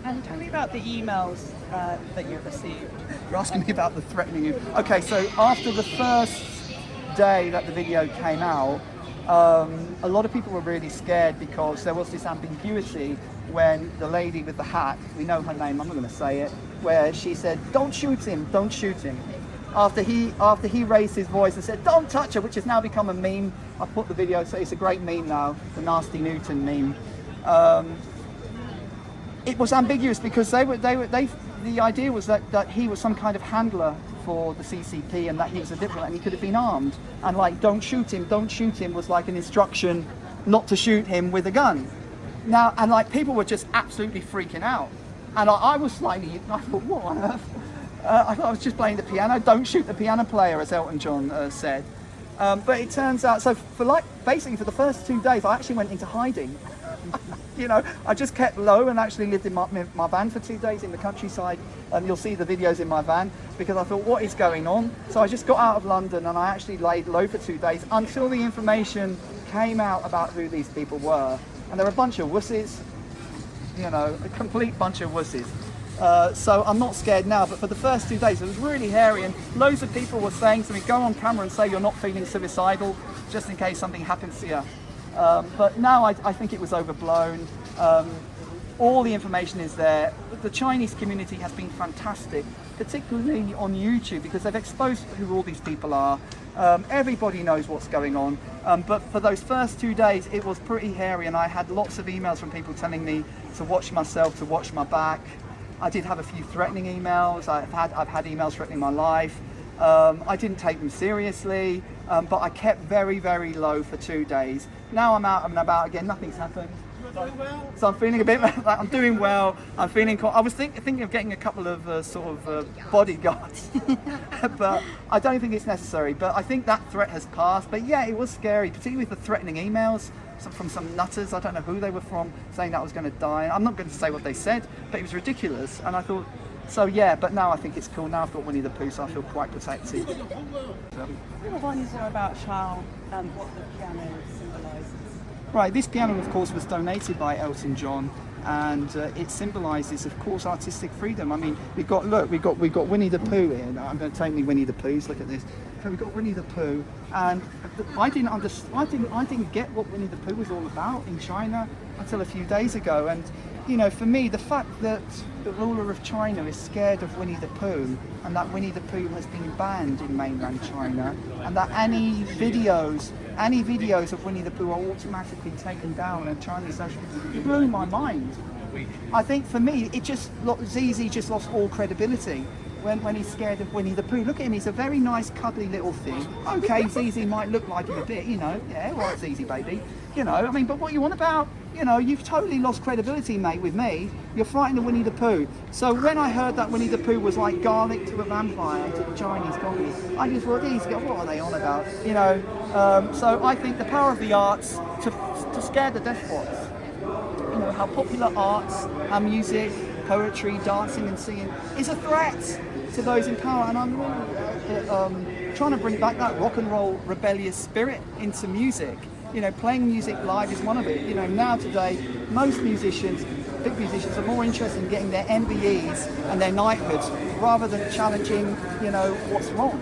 And tell me about the emails that you've received. You're asking me about the threatening. Okay, so after the first day that the video came out, a lot of people were really scared because there was this ambiguity when the lady with the hat, we know her name, I'm not going to say it, where she said, "Don't shoot him, don't shoot him." After he raised his voice and said, "Don't touch her," which has now become a meme. I put the video, so it's a great meme now, the Nasty Newton meme. It was ambiguous because the idea was that he was some kind of handler for the CCP and that he was a diplomat and he could have been armed. And like, don't shoot him was like an instruction not to shoot him with a gun. Now, and like people were just absolutely freaking out. And I was slightly, I thought, what on earth? I thought I was just playing the piano. Don't shoot the piano player, as Elton John said. But it turns out, so basically for the first 2 days, I actually went into hiding. You know, I just kept low and actually lived in my van for 2 days in the countryside. And you'll see the videos in my van because I thought, what is going on? So I just got out of London and I actually laid low for 2 days until the information came out about who these people were. And they're a bunch of wusses, you know, a complete bunch of wusses. So I'm not scared now, but for the first 2 days it was really hairy and loads of people were saying to me, go on camera and say you're not feeling suicidal just in case something happens to you. But now I think it was overblown. All the information is there. The Chinese community has been fantastic, particularly on YouTube, because they've exposed who all these people are. Everybody knows what's going on. But for those first 2 days, it was pretty hairy, and I had lots of emails from people telling me to watch myself, to watch my back. I did have a few threatening emails. I've had emails threatening my life. I didn't take them seriously, but I kept very, very low for 2 days. Now I'm out and about again, nothing's happened. So I'm feeling a bit like I'm doing well. I'm feeling. I was thinking of getting a couple of bodyguards, but I don't think it's necessary. But I think that threat has passed. But yeah, it was scary, particularly with the threatening emails from some nutters. I don't know who they were from, saying that I was going to die. I'm not going to say what they said, but it was ridiculous. And I thought, so yeah. But now I think it's cool. Now I've got Winnie the Pooh, so I feel quite protected. We were wondering about Charles and what the piano symbolises. Right, this piano of course was donated by Elton John, and it symbolises, of course, artistic freedom. I mean, we've got Winnie the Pooh here. I'm going to take me Winnie the Poohs. Look at this. So we've got Winnie the Pooh, and I didn't get what Winnie the Pooh was all about in China until a few days ago. And you know, for me, the fact that the ruler of China is scared of Winnie the Pooh, and that Winnie the Pooh has been banned in mainland China, and that any videos of Winnie the Pooh are automatically taken down on Chinese social media, it blew my mind. I think for me, ZZ just lost all credibility when he's scared of Winnie the Pooh. Look at him, he's a very nice, cuddly little thing. Okay, ZZ might look like him a bit, you know, yeah, all right, ZZ baby. You know, I mean, but what you want about? You know, you've totally lost credibility, mate, with me. You're frightened of Winnie the Pooh. So when I heard that Winnie the Pooh was like garlic to a vampire to the Chinese communists, I just thought, these guys, what are they on about? You know, so I think the power of the arts to scare the despots. You know, how popular arts, how music, poetry, dancing and singing is a threat to those in power. And I'm really trying to bring back that rock and roll rebellious spirit into music. You know, playing music live is one of it. You know, now today, most musicians, big musicians, are more interested in getting their MBEs and their knighthoods rather than challenging, you know, what's wrong.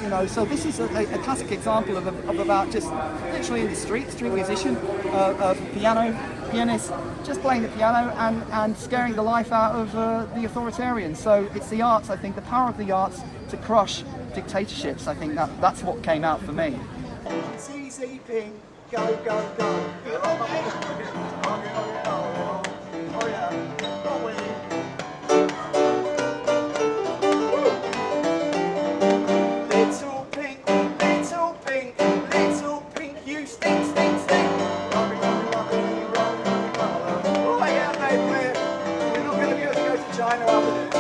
You know, so this is a classic example of about just literally in the street musician, pianist, just playing the piano and scaring the life out of the authoritarians. So it's the arts, I think, the power of the arts to crush dictatorships. I think that's what came out for me. CC Ping. Go, go, go. Oh yeah. Oh, Winnie. Little pink, you stink, stink, stink. Oh yeah, mate, we're not going to be able to go to China after this.